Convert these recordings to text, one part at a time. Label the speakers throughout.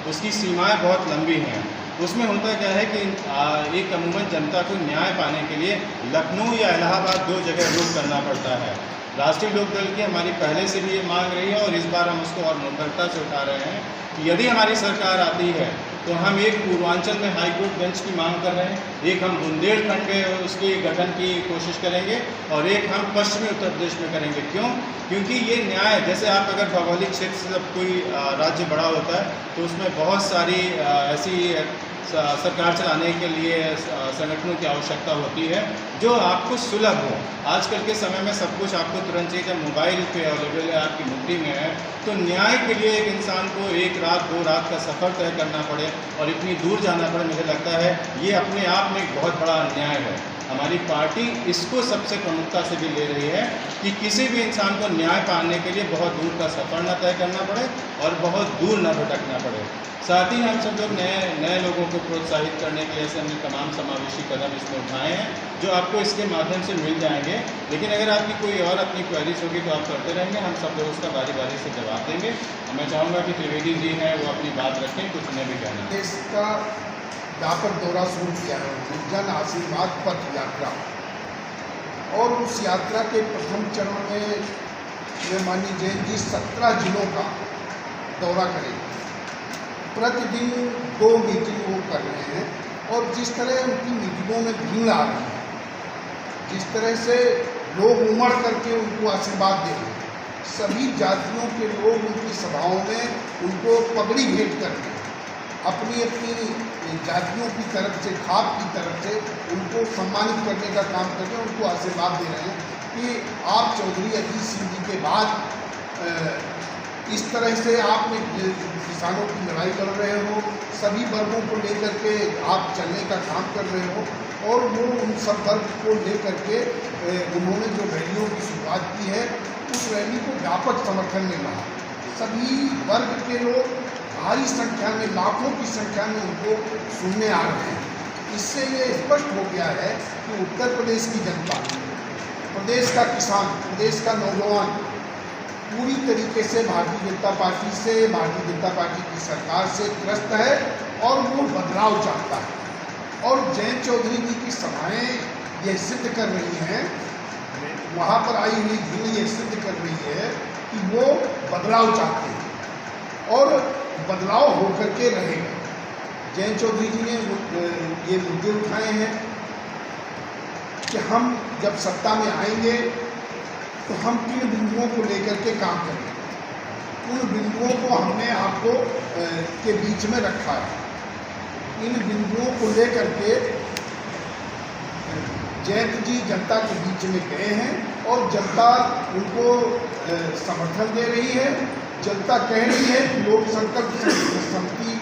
Speaker 1: उसकी सीमाएं बहुत लंबी हैं। उसमें होता क्या है कि एक अमूमन जनता को न्याय पाने के लिए लखनऊ या इलाहाबाद 2 जगह रुख करना पड़ता है। राष्ट्रीय लोकदल की हमारी पहले से भी ये मांग रही है और इस बार हम उसको और मुखरता से उठा रहे हैं कि यदि हमारी सरकार आती है तो हम एक पूर्वांचल में हाईकोर्ट बेंच की मांग कर रहे हैं, एक हम बुंदेलखंड में उसके गठन की कोशिश करेंगे और एक हम पश्चिमी उत्तर प्रदेश में करेंगे। क्यों? क्योंकि ये न्याय, जैसे आप अगर भौगोलिक क्षेत्र से जब कोई राज्य बड़ा होता है तो उसमें बहुत सारी ऐसी सरकार चलाने के लिए संगठनों की आवश्यकता होती है जो आपको सुलभ हो। आजकल के समय में सब कुछ आपको तुरंत चाहिए, जब मोबाइल पे अवेलेबल है, आपकी मुट्ठी में है, तो न्याय के लिए एक इंसान को 1 रात 2 रात का सफ़र तय करना पड़े और इतनी दूर जाना पड़े, मुझे लगता है ये अपने आप में एक बहुत बड़ा अन्याय है। हमारी पार्टी इसको सबसे प्रमुखता से भी ले रही है कि किसी भी इंसान को न्याय पाने के लिए बहुत दूर का सफ़र न तय करना पड़े और बहुत दूर न भटकना पड़े। साथ ही हम सब लोग नए लोगों को प्रोत्साहित करने के लिए ऐसे हमने तमाम समावेशी कदम इसमें उठाए हैं जो आपको इसके माध्यम से मिल जाएंगे। लेकिन अगर आपकी कोई और अपनी क्वेरीज होगी तो आप करते रहेंगे, हम सब लोग उसका बारी बारी से जवाब देंगे। मैं चाहूँगा कि त्रिवेदी जी हैं वो अपनी बात रखें, कुछ उन्हें भी कहना है।
Speaker 2: इसका व्यापक दौरा शुरू किया है, जन आशीर्वाद पथ यात्रा, और उस यात्रा के प्रथम चरण में माननीय जैन जी 17 जिलों का दौरा करेंगे। प्रतिदिन 2 मीटिंग वो कर रहे हैं और जिस तरह उनकी मीटिंगों में भीड़ आ रही है, जिस तरह से लोग उमड़ करके उनको आशीर्वाद दे रहे हैं, सभी जातियों के लोग उनकी सभाओं में उनको पगड़ी भेंट करके अपनी अपनी जातियों की तरफ से, खाप की तरफ से उनको सम्मानित करने का काम करके उनको आशीर्वाद दे रहे हैं कि आप चौधरी अजीत सिंह जी के बाद इस तरह से आपने किसानों की लड़ाई लड़ रहे हो, सभी वर्गों को लेकर के आप चलने का काम कर रहे हो, और वो उन सब वर्ग को लेकर के उन्होंने जो रैलियों की शुरुआत की है उस रैली को व्यापक समर्थन मिल रहा है। सभी वर्ग के लोग भारी संख्या में, लाखों की संख्या में उनको सुनने आ रहे हैं। इससे ये स्पष्ट हो गया है कि उत्तर प्रदेश की जनता, प्रदेश का किसान, प्रदेश का नौजवान पूरी तरीके से भारतीय जनता पार्टी से, भारतीय जनता पार्टी की सरकार से त्रस्त है और वो बदलाव चाहता है। और जयंत चौधरी जी की सभाएं ये सिद्ध कर रही हैं, वहाँ पर आई हुई भीड़ ये सिद्ध कर रही है कि वो बदलाव चाहते हैं और बदलाव होकर के रहेगा। जयंत चौधरी जी ने ये मुद्दे उठाए हैं कि हम जब सत्ता में आएंगे तो हम किन बिंदुओं को लेकर के काम करेंगे। उन बिंदुओं को हमने आपको के बीच में रखा है। इन बिंदुओं को लेकर के जयंत जी जनता के बीच में गए हैं और जनता उनको समर्थन दे रही है। जनता कह रही है कि लोक संकल्प समिति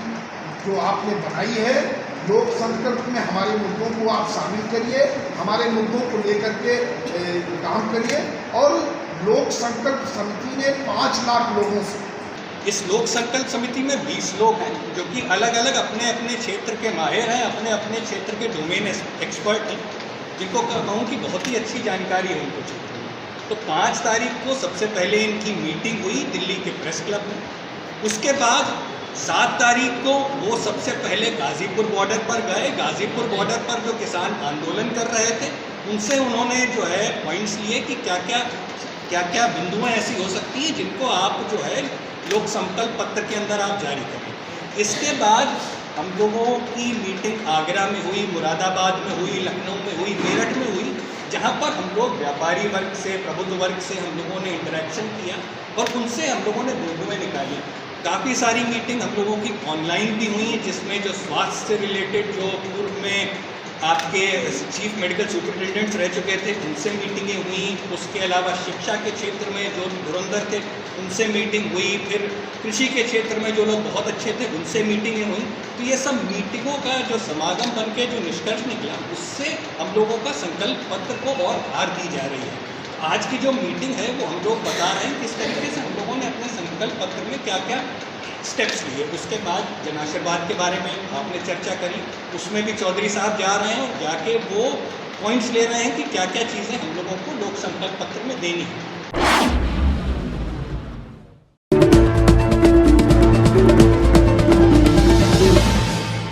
Speaker 2: जो आपने बनाई है, लोक संकल्प में हमारे मुद्दों को आप शामिल करिए, हमारे मुद्दों को लेकर के काम करिए। और लोक संकल्प समिति ने 5 लाख लोगों से,
Speaker 3: इस लोक संकल्प समिति में 20 लोग हैं जो कि अलग अलग अपने अपने क्षेत्र के माहिर हैं, अपने अपने क्षेत्र के डोमेन एक्सपर्ट हैं, जिनको कहूँ कि बहुत ही अच्छी जानकारी है उनको क्षेत्र में। तो 5 तारीख को सबसे पहले इनकी मीटिंग हुई दिल्ली के प्रेस क्लब में। उसके बाद 7 तारीख को वो सबसे पहले गाज़ीपुर बॉर्डर पर गए। गाज़ीपुर बॉर्डर पर जो किसान आंदोलन कर रहे थे उनसे उन्होंने जो है पॉइंट्स लिए कि क्या क्या बिंदुएं ऐसी हो सकती हैं जिनको आप जो है लोक संकल्प पत्र के अंदर आप जारी करें। इसके बाद हम लोगों की मीटिंग आगरा में हुई, मुरादाबाद में हुई, लखनऊ में हुई, मेरठ में हुई, जहाँ पर हम लोग व्यापारी वर्ग से, प्रबुद्ध वर्ग से हम लोगों ने इंटरेक्शन किया और उनसे हम लोगों ने बिंदुएं निकाली। काफ़ी सारी मीटिंग हम लोगों की ऑनलाइन भी हुई, जिसमें जो स्वास्थ्य से रिलेटेड जो पूर्व में आपके चीफ मेडिकल सुपरिटेंडेंट्स रह चुके थे उनसे मीटिंगें हुई। उसके अलावा शिक्षा के क्षेत्र में जो धुरंधर थे उनसे मीटिंग हुई। फिर कृषि के क्षेत्र में जो लोग बहुत अच्छे थे उनसे मीटिंगें हुई। तो ये सब मीटिंगों का जो समागम बन के जो निष्कर्ष निकला, उससे हम लोगों का संकल्प पत्र को और भार दी जा रही है। आज की जो मीटिंग है वो हम लोग बता रहे हैं किस तरीके से हम लोगों ने अपने संकल्प पत्र में क्या क्या स्टेप्स लिए। उसके बाद जन आशीर्वाद के बारे में आपने चर्चा करी, उसमें भी चौधरी साहब जा रहे हैं और जाके वो पॉइंट्स ले रहे हैं कि क्या क्या चीज़ें हम लोगों को लोक संकल्प पत्र में देनी है।